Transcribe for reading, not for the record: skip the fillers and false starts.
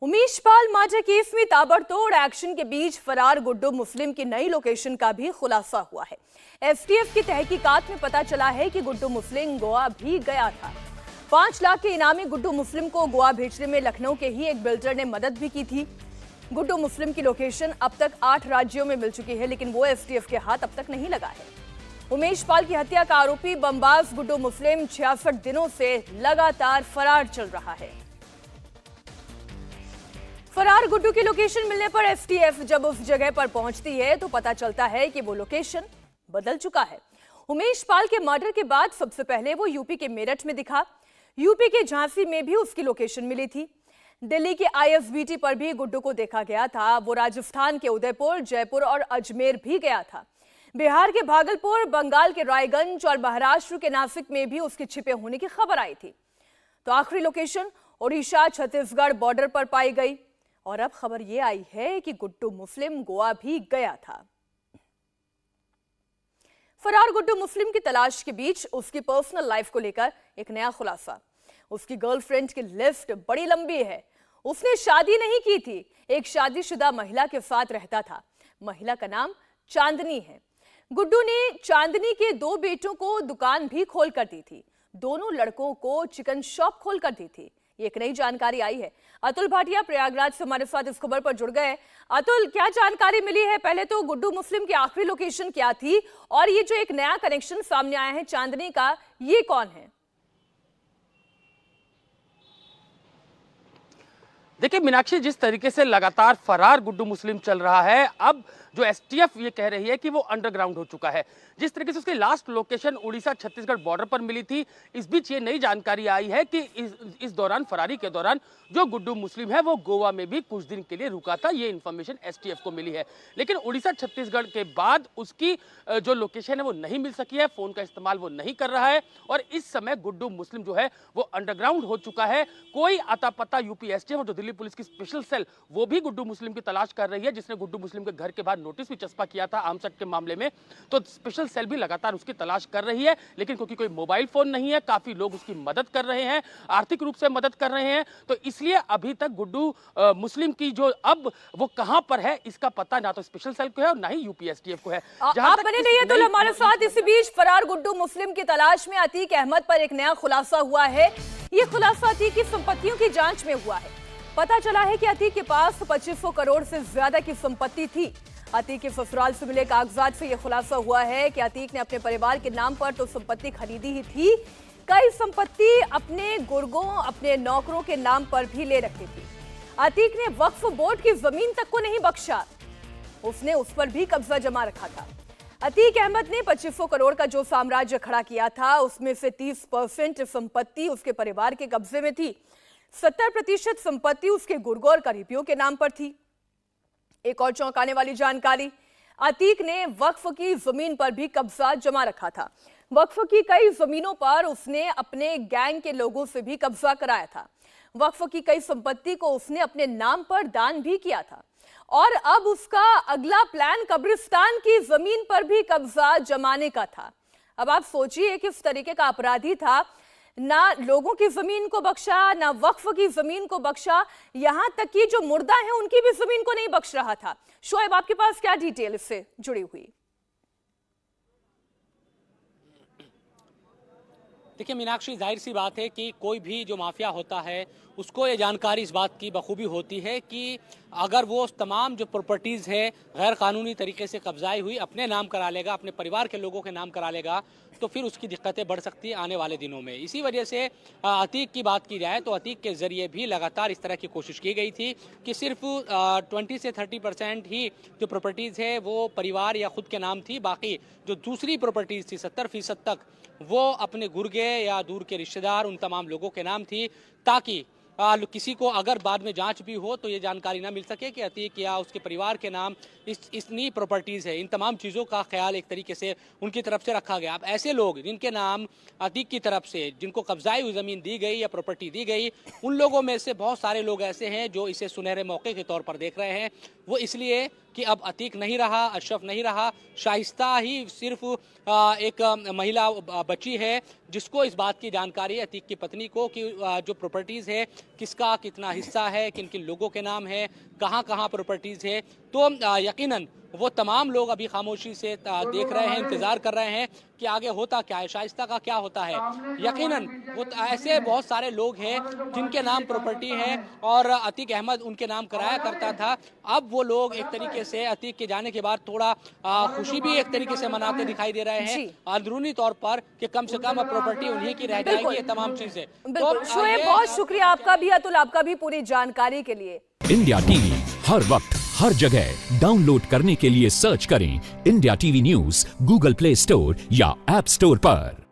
Umesh Pal Mardar case में ताबड़तोड़ action के बीच फरार गुड्डू मुस्लिम की नई लोकेशन का भी खुलासा हुआ है। एसटीएफ की तहकीकात में पता चला है कि गुड्डू मुस्लिम गोवा भी गया था। 5 लाख के इनामी गुड्डू मुस्लिम को गोवा भेजने में लखनऊ के ही एक बिल्डर ने मदद भी की थी। गुड्डू मुस्लिम की लोकेशन अब तक 8 राज्यों में मिल चुकी है, लेकिन वो एसटीएफ के हाथ अब तक नहीं लगा है। उमेश पाल की हत्या का आरोपी बमबाज गुड्डू मुस्लिम 66 दिनों से लगातार फरार चल रहा है। फरार गुड्डू की लोकेशन मिलने पर एसटीएफ जब उस जगह पर पहुंचती है तो पता चलता है कि वो लोकेशन बदल चुका है। उमेश पाल के मर्डर के बाद सबसे पहले वो यूपी के मेरठ में दिखा। यूपी के झांसी में भी उसकी लोकेशन मिली थी। दिल्ली के आईएसबीटी पर भी गुड्डू को देखा गया था। वो राजस्थान के उदयपुर, जयपुर और अजमेर भी गया था। बिहार के भागलपुर, बंगाल के रायगंज और महाराष्ट्र के नासिक में भी उसके छिपे होने की खबर आई थी। तो आखिरी लोकेशन ओडिशा छत्तीसगढ़ बॉर्डर पर पाई गई। और अब खबर यह आई है कि गुड्डू मुस्लिम गोवा भी गया था। फरार गुड्डू मुस्लिम की तलाश के बीच उसकी पर्सनल लाइफ को लेकर एक नया खुलासा। उसकी गर्लफ्रेंड की लिस्ट बड़ी लंबी है। उसने शादी नहीं की थी, एक शादीशुदा महिला के साथ रहता था। महिला का नाम चांदनी है। गुड्डू ने चांदनी के 2 बेटों को दुकान भी खोल कर दी थी। दोनों लड़कों को चिकन शॉप खोल कर दी थी। एक नई जानकारी आई है। अतुल भाटिया प्रयागराज से हमारे साथ इस खबर पर जुड़ गए। अतुल, क्या जानकारी मिली है? पहले तो गुड्डू मुस्लिम की आखिरी लोकेशन क्या थी, और ये जो एक नया कनेक्शन सामने आया है चांदनी का, ये कौन है? देखिए मीनाक्षी, जिस तरीके से लगातार फरार गुड्डू मुस्लिम चल रहा है, अब जो एसटीएफ ये कह रही है कि वो अंडरग्राउंड हो चुका है। जिस तरीके से उसकी last location Orissa Chhattisgarh border पर मिली थी, इस बीच ये नई जानकारी आई है कि इस दौरान, फरारी के दौरान, जो गुड्डू मुस्लिम है वो गोवा में भी कुछ दिन के लिए रुका था। ये इन्फॉर्मेशन एसटीएफ को मिली है। लेकिन उड़ीसा छत्तीसगढ़ के बाद उसकी जो लोकेशन है वो नहीं मिल सकी है। फोन का इस्तेमाल वो नहीं कर रहा है और इस समय गुड्डू मुस्लिम जो है वो अंडरग्राउंड हो चुका है। कोई आता पता यूपी एसटीएफ और जो दिल्ली पुलिस की स्पेशल सेल, वो भी गुड्डू मुस्लिम की तलाश कर रही है, जिसने गुड्डू मुस्लिम के घर के बाहर नोटिस भी चस्पा किया था आर्मसेट के मामले में। तो स्पेशल सेल भी लगातार उसकी तलाश कर रही है, लेकिन क्योंकि कोई मोबाइल फोन नहीं है, काफी लोग उसकी मदद कर रहे हैं, आर्थिक रूप से मदद कर रहे हैं, तो इसलिए अभी तक गुड्डू मुस्लिम की जो अब वो कहां पर है, इसका पता ना तो स्पेशल सेल को है और ना ही यूपीएसटीएफ को है। आप बने नहीं है तो हमारे साथ। इसी बीच फरार गुड्डू मुस्लिम की तलाश में अतीक अहमद पर एक नया खुलासा हुआ है। ये खुलासा अतीक की संपत्तियों की जांच में हुआ है। पता चला है कि अतीक के पास 2500 करोड़ से ज्यादा की संपत्ति थी। अतीक के ससुराल से मिले कागजात से यह खुलासा हुआ है कि अतीक ने अपने परिवार के नाम पर तो संपत्ति खरीदी ही थी, कई संपत्ति अपने गुर्गों, अपने नौकरों के नाम पर भी ले रखी थी। अतीक ने वक्फ बोर्ड की जमीन तक को नहीं बख्शा, उसने उस पर भी कब्जा जमा रखा था। अतीक अहमद ने 2500 करोड़ का जो साम्राज्य खड़ा किया था, उसमें से 30% संपत्ति उसके परिवार के कब्जे में थी। 70% संपत्ति उसके गुर्गों और करीबियों के नाम पर थी। एक और चौंकाने वाली जानकारी, अतीक ने वक्फ की जमीन पर भी कब्जा जमा रखा था। वक्फ की कई जमीनों पर उसने अपने गैंग के लोगों से भी कब्जा कराया था। वक्फ की कई संपत्ति को उसने अपने नाम पर दान भी किया था। और अब उसका अगला प्लान कब्रिस्तान की जमीन पर भी कब्जा जमाने का था। अब आप सोचिए किस तरीके का अपराधी था। ना लोगों की जमीन को बख्शा, ना वक्फ की जमीन को बख्शा, यहां तक कि जो मुर्दा है उनकी भी जमीन को नहीं बख्श रहा था। शोएब, आपके पास क्या डिटेल इससे जुड़ी हुई? देखिए मीनाक्षी, जाहिर सी बात है कि कोई भी जो माफिया होता है उसको ये जानकारी इस बात की बखूबी होती है कि अगर वो तमाम जो प्रॉपर्टीज़ है गैर कानूनी तरीके से कब्जाई हुई अपने नाम करा लेगा, अपने परिवार के लोगों के नाम करा लेगा, तो फिर उसकी दिक्कतें बढ़ सकती है आने वाले दिनों में। इसी वजह से अतीक की बात की जाए तो अतीक के ज़रिए भी लगातार इस तरह की कोशिश की गई थी कि सिर्फ 20 से 30% ही जो प्रॉपर्टीज़ है वो परिवार या खुद के नाम थी, बाकी जो दूसरी प्रॉपर्टीज़ थी 70% तक वो अपने गुर्गे या दूर के रिश्तेदार, उन तमाम लोगों के नाम थी, ताकि किसी को अगर बाद में जांच भी हो तो ये जानकारी ना मिल सके कि अतीक या उसके परिवार के नाम इतनी प्रॉपर्टीज़ है। इन तमाम चीज़ों का ख्याल एक तरीके से उनकी तरफ से रखा गया। अब ऐसे लोग जिनके नाम अतीक की तरफ से, जिनको कब्जाई हुई ज़मीन दी गई या प्रॉपर्टी दी गई, उन लोगों में से बहुत सारे लोग ऐसे हैं जो इसे सुनहरे मौके के तौर पर देख रहे हैं। वो इसलिए कि अब अतीक नहीं रहा, अशरफ नहीं रहा, शाइस्ता ही सिर्फ एक महिला बची है जिसको इस बात की जानकारी है, अतीक की पत्नी को, कि जो प्रॉपर्टीज़ है किसका कितना हिस्सा है, किन किन लोगों के नाम है, कहाँ कहाँ प्रॉपर्टीज है। तो यकीनन वो तमाम लोग अभी खामोशी से देख रहे हैं, इंतजार कर रहे हैं कि आगे होता क्या है, शाइस्ता का क्या होता है। यकीनन वो ऐसे बहुत सारे लोग हैं जिनके नाम प्रॉपर्टी है और अतीक अहमद उनके नाम कराया करता था। अब वो लोग एक तरीके से अतीक के जाने के बाद थोड़ा खुशी भी एक तरीके से मनाते दिखाई दे रहे हैं अंदरूनी तौर पर कि कम से कम प्रॉपर्टी उन्हीं की रह जाएगी, ये तमाम चीजें। बिल्कुल शोएब, बहुत शुक्रिया आपका भी, अतुल आपका भी पूरी जानकारी के लिए। इंडिया टीवी हर वक्त हर जगह डाउनलोड करने के लिए सर्च करें India TV news Google play store या ऐप स्टोर पर।